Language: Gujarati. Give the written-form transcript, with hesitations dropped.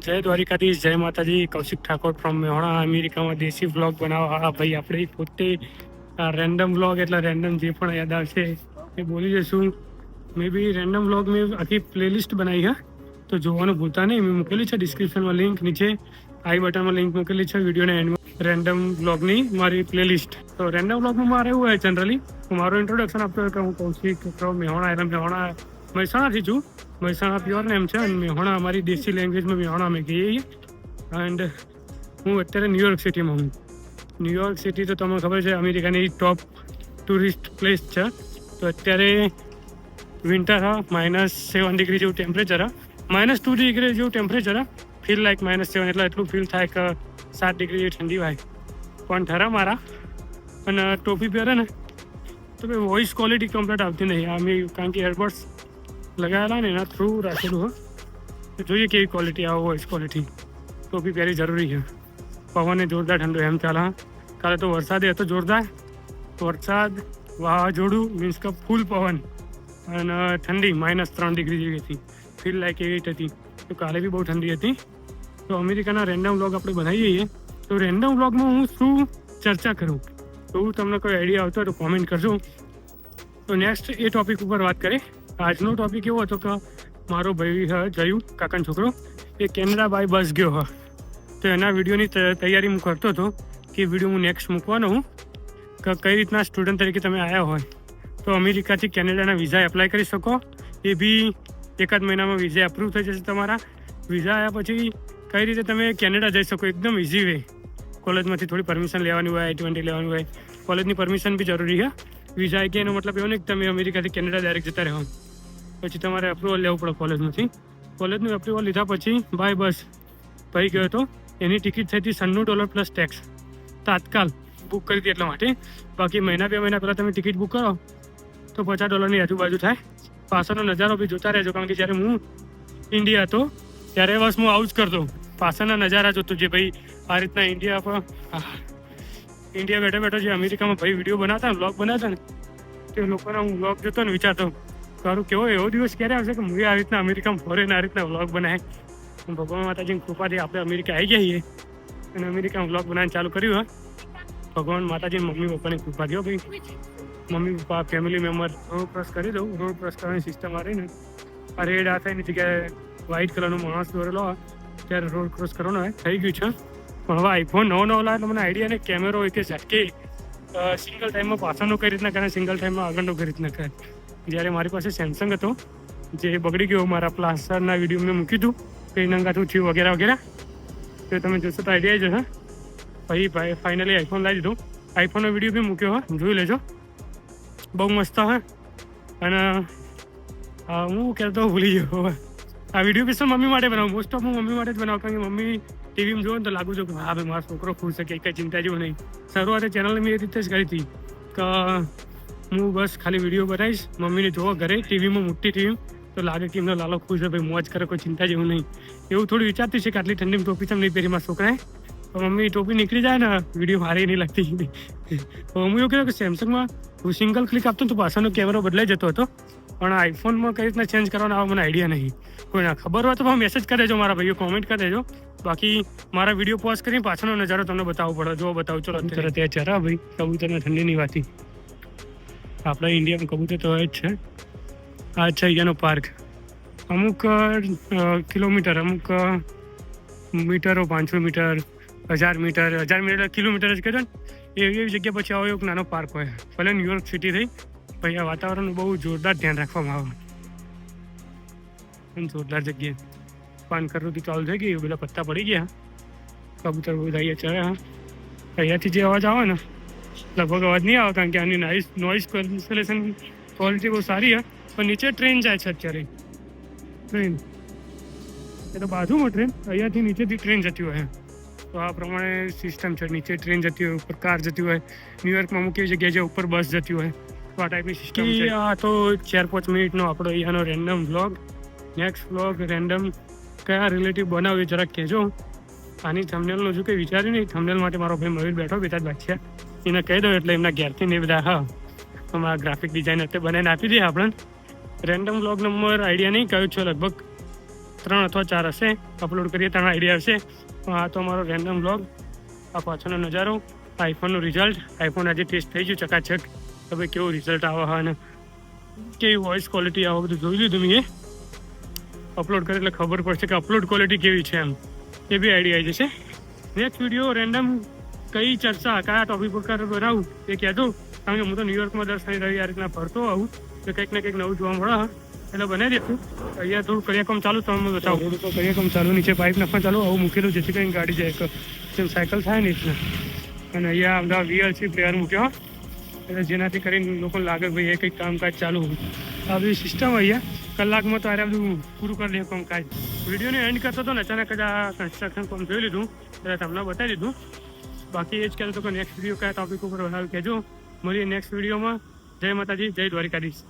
જય દ્વારિકાધીશ, જય માતાજી. કૌશિક ઠાકોર ફ્રોમ મેહોણા, અમેરિકામાં દેશી વ્લોગ બનાવવા. હા ભાઈ, આપણે પોતે રેન્ડમ વ્લોગ એટલે રેન્ડમ જે પણ યાદ આવશે એ બોલી જઈશું. મેં બી રેન્ડમ વ્લોગ મેં આખી પ્લેલિસ્ટ બનાવી હા, તો જોવાનું ભૂલતા નહીં. મેં મૂકેલી છે ડિસ્ક્રિપ્શનમાં લિંક, નીચે આઈ બટનમાં લિંક મૂકેલી છે વિડીયોના એન્ડમાં. રેન્ડમ વ્લોગની મારી પ્લેલિસ્ટ. તો રેન્ડમ વ્લોગમાં મારે એવું હોય જનરલી હું મારું ઇન્ટ્રોડક્શન આપતો હોય કે હું કૌશિક ફ્રોમ મેહોણા, એટલે મેહોણા મહેસાણાથી છું. મહેસાણા પ્યોર નેમ છે અને મેહોણા અમારી દેશી લેંગ્વેજમાં મેહોણા અમે કહીએ. એન્ડ હું અત્યારે ન્યુયોર્ક સિટીમાં હું. ન્યુયોર્ક સિટી તો તમને ખબર છે અમેરિકાની ટોપ ટુરિસ્ટ પ્લેસ છે. તો અત્યારે વિન્ટર હા, -7 ડિગ્રી જેવું ટેમ્પરેચર હા, -2 ડિગ્રી જેવું ટેમ્પરેચર હા. ફીલ લાઈક -7 એટલે એટલું ફીલ થાય કે 7 ડિગ્રી જેવી ઠંડી હોય. પણ ઠરા મારા અને ટોપી પહેરે ને તો ભાઈ વોઇસ ક્વોલિટી કમ્પ્લીટ આવતી નહીં. અમે કારણ કે એરબડ્સ લગાવેલા ને એના થ્રુ રાખેલું હોય તો જોઈએ કેવી ક્વોલિટી આવે. વોઇસ ક્વોલિટી ટોપી પહેરી જરૂરી છે. પવન એ જોરદાર ઠંડો એમ ચાલે. કાલે તો વરસાદ હતો જોરદાર. વરસાદ, વાવાઝોડું, મીન્સ કે ફૂલ પવન અને ઠંડી -3 ડિગ્રી જેવી હતી. ફીલ લાઈક એવી હતી. તો કાલે બી બહુ ઠંડી હતી. તો અમેરિકાના રેન્ડમ વ્લોગ આપણે બનાવીએ છીએ. તો રેન્ડમ વ્લોગમાં હું શું ચર્ચા કરું તો તમને કોઈ આઈડિયા આવતો હોય તો કોમેન્ટ કરજો. તો નેક્સ્ટ એ ટોપિક ઉપર વાત કરીએ. આજનો ટોપિક એવો હતો કે મારો ભાઈ જયું કાકાનો છોકરો એ કેનેડા બાય બસ ગયો હોય. તો એના વિડીયોની તૈયારી હું કરતો હતો કે વિડીયો હું નેક્સ્ટ મૂકવાનો હું કે કઈ રીતના સ્ટુડન્ટ તરીકે તમે આવ્યા હોય તો અમેરિકાથી કેનેડાના વિઝા એપ્લાય કરી શકો. એ બી એકાદ મહિનામાં વિઝા એપ્રૂવ થઈ જશે તમારા. વિઝા આવ્યા પછી કઈ રીતે તમે કેનેડા જઈ શકો એકદમ ઇઝી વે. કોલેજમાંથી થોડી પરમિશન લેવાની હોય, I-20 લેવાની હોય. કોલેજની પરમિશન બી જરૂરી છે. વિઝા આવી ગયા એનો મતલબ એવો નહીં કે તમે અમેરિકાથી કેનેડા ડાયરેક્ટ જતા રહો. પછી તમારે એપ્રુવલ લેવું પડે કોલેજમાંથી. કોલેજનું એપ્રુવલ લીધા પછી બાય બસ ભાઈ ગયો હતો. એની ટિકિટ થઈ હતી $96 પ્લસ ટેક્સ. તાત્કાલ બુક કરી હતી એટલા માટે. બાકી મહિના 2 મહિના પહેલાં તમે ટિકિટ બુક કરો તો $50 આજુબાજુ થાય. પાછળનો નજારો બી જોતા રહેજો કારણ કે જ્યારે હું ઇન્ડિયા હતો ત્યારે બસ હું આવું જ કરતો. પાછળના નજારા જોતો જે ભાઈ આ રીતના ઇન્ડિયા બેઠા બેઠા જે અમેરિકામાં ભાઈ વિડીયો બનાવતા વ્લોગ બનાવતા ને તે લોકોના હું વ્લોગ જોતો ને વિચારતો તારું કેવો એવો દિવસ ક્યારે આવશે કે હું આ રીતના અમેરિકામાં ફોરેન આ રીતના વ્લોગ બનાવે. ભગવાન માતાજીની કૃપાથી આપણે અમેરિકા આવી ગયા છીએ અને અમેરિકામાં વ્લોગ બનાવવાનું ચાલુ કર્યું હોય. ભગવાન માતાજી મમ્મી પપ્પાની કૃપા દો ભાઈ. Mummy papa family member road cross કરી દઉં. રોડ ક્રોસ કરવાની સિસ્ટમ આ રહી ને આ રેડ આ થઈને જગ્યાએ વ્હાઇટ કલરનો માણસ દોરેલો હોય ત્યારે રોડ ક્રોસ કરવાનો હોય થઈ ગયું છે. પણ હવે આઈફોન નવો લાવે એટલે મને આઈડિયા ને કેમેરો હોય કે ઝટકે સિંગલ ટાઈમમાં પાછળનો કઈ રીતના કરે, સિંગલ ટાઈમમાં આગળનો કઈ રીતના કરે. જ્યારે મારી પાસે સેમસંગ હતો જે બગડી ગયો, મારા પ્લાસ્ટરના વિડીયો મેં મૂક્યું હતું કઈ નંગાતું થયું વગેરે વગેરે. તો તમે જોશો તો આઈડિયા જશે. પછી ફાઇનલી આઈફોન લાવી દીધું. આઈફોનનો વિડીયો બી મૂક્યો હોય, જોઈ લેજો. બહુ મસ્ત હોય. અને હું કહેતો ભૂલી ગયો. આ વિડીયો બી મમ્મી માટે બનાવું. મોસ્ટ ઓફ હું મમ્મી માટે જ બનાવું કારણ કે મમ્મી ટીવીમાં જોવો ને તો લાગુ છું કે હા ભાઈ મારો છોકરો ખુશ છે, કંઈ ચિંતા જેવું નહીં. શરૂઆતે ચેનલ મેં એ રીતે જ કરી હતી કે હું બસ ખાલી વિડીયો બનાવીશ, મમ્મીને જોવો ઘરે ટીવીમાં, મોટી ટીવી તો લાગે કે એમનો લાલો ખુશ છે ભાઈ, મોજ કરે, કોઈ ચિંતા જેવું નહીં. એવું થોડું વિચારતી છે કે આટલી ઠંડીમાં ટોપી તમે નહીં પહેરી મારા છોકરાએ. તો મમ્મી ટોપી નીકળી જાય ને વિડીયો મારી નહીં લાગતી. તો હું એવું કહ્યું કે સેમસંગમાં હું સિંગલ ક્લિક આપતો તો પાછળનો કેમેરો બદલાઈ જતો હતો. પણ આઈફોનમાં કઈ રીતના ચેન્જ કરવાનો આવે મને આઈડિયા નહીં. કોઈને ખબર હોય તો મેસેજ કરી દેજો, મારા ભાઈઓ કોમેન્ટ કરી દેજો. બાકી મારા વિડીયો પોઝ કરીને પાછળનો નજારો તમને બતાવવો પડે. જો બતાવું ચલો અત્યારે ત્યાં ચરા ભાઈ કબૂતરને ઠંડીની વાતી. આપણા ઇન્ડિયામાં કબૂતર તો હોય જ છે. આ છે અહીંયાનો પાર્ક. અમુક કિલોમીટર, અમુક મીટરો, 500 મીટર, 1000 મીટર, 1000 મીટર કિલોમીટર જ કહેજો ને એવી જગ્યા પછી આવો એક નાનો પાર્ક હોય. ભલે ન્યુયોર્ક સિટી થઈ ભાઈ આ વાતાવરણનું બહુ જોરદાર ધ્યાન રાખવામાં આવે. જોરદાર જગ્યાએ પાન કરવું ચાલુ થઈ ગયું, બધા પત્તા પડી ગયા, કબૂતર બધા અહીંયા ચડ્યા. અહીંયાથી જે અવાજ આવે ને લગભગ અવાજ નહીં આવે કારણ કે આની નોઇઝ કેન્સલેશન ક્વોલિટી બહુ સારી છે. પણ નીચે ટ્રેન જાય છે અત્યારે. ટ્રેન એ તો બાજુમાં ટ્રેન, અહીંયાથી નીચેથી ટ્રેન જતી હોય. તો આ પ્રમાણે સિસ્ટમ છે. નીચે ટ્રેન જતી હોય, ઉપર કાર જતી હોય. ન્યુયોર્કમાં અમુક એવી જગ્યાએ જે ઉપર બસ જતી હોય. તો આ ટાઈપની સિસ્ટમ છે. આ તો 4-5 મિનિટનો આપણો અહીંયાનો random vlog. Next vlog random કયા રિલેટિવ બનાવ્યું જરાક કહેજો. આની થંબનેલનું હજુ કંઈ વિચાર્યું નહીં. થંબનેલ માટે મારો ભાઈ મયુર બેઠો, બેટા જ બાદશાહ, એને કહી દો એટલે એમના ઘેરથી ને બધા હા અમારા ગ્રાફિક ડિઝાઇન અત્યારે બનાવીને આપી દઈએ આપણને. રેન્ડમ વ્લોગ નંબર આઈડિયા નહીં કયો છે, લગભગ 3 અથવા 4 હશે. અપલોડ કરીએ ત્રણ આઈડિયા હશે. આ તો અમારો રેન્ડમ બ્લોગ. આ પાછળનો નજારો, આઈફોનનું રિઝલ્ટ. આઈફોન આજે ટેસ્ટ થઈ ગયું ચકાચક. તો ભાઈ કેવું રિઝલ્ટ આવે હા અને કેવી વોઇસ ક્વોલિટી આવે બધું જોઈ લીધું મેં. અપલોડ કરે એટલે ખબર પડશે કે અપલોડ ક્વોલિટી કેવી છે એમ. એ બી આઈડિયા આવી જશે. નેક્સ્ટ વિડીયો રેન્ડમ કઈ ચર્ચા કયા ટોપિક પર બનાવું એ કહેતો. કારણ કે હું તો ન્યુયોર્કમાં 10 શનિ રવિ આ રીતના ફરતો આવું તો કંઈક ને કંઈક નવું જોવા મળે એટલે બનાવી દઈશું. અહીંયા થોડું કરિયાકામ ચાલુ તમે બતાવો. થોડું તો કરિયાકામ ચાલુ, નીચે પાઇપ નાખવા ચાલુ આવું મૂકેલું જેથી કંઈ ગાડી જાય જેમ સાયકલ થાય ને એટલે. અને અહીંયા બધા VLC પ્લેયર મૂક્યો એટલે જેનાથી કરીને લોકોને લાગે કે ભાઈ એ કંઈક કામકાજ ચાલુ. આ બધી સિસ્ટમ અહીંયા કલાકમાં તો આરે બધું પૂરું કરી દે કામકાજ. વિડીયોને એન્ડ કરતો હતો ને અચાનક જ આ કન્સ્ટ્રક્શન કામ જોઈ લીધું એટલે તમને બતાવી દીધું. બાકી એ જ કહેતો હતો કે નેક્સ્ટ વિડીયો કયા ટોપિક ઉપર બનાવી કહેજો. મળીએ નેક્સ્ટ વિડીયોમાં. જય માતાજી, જય દ્વારિકાધીશ.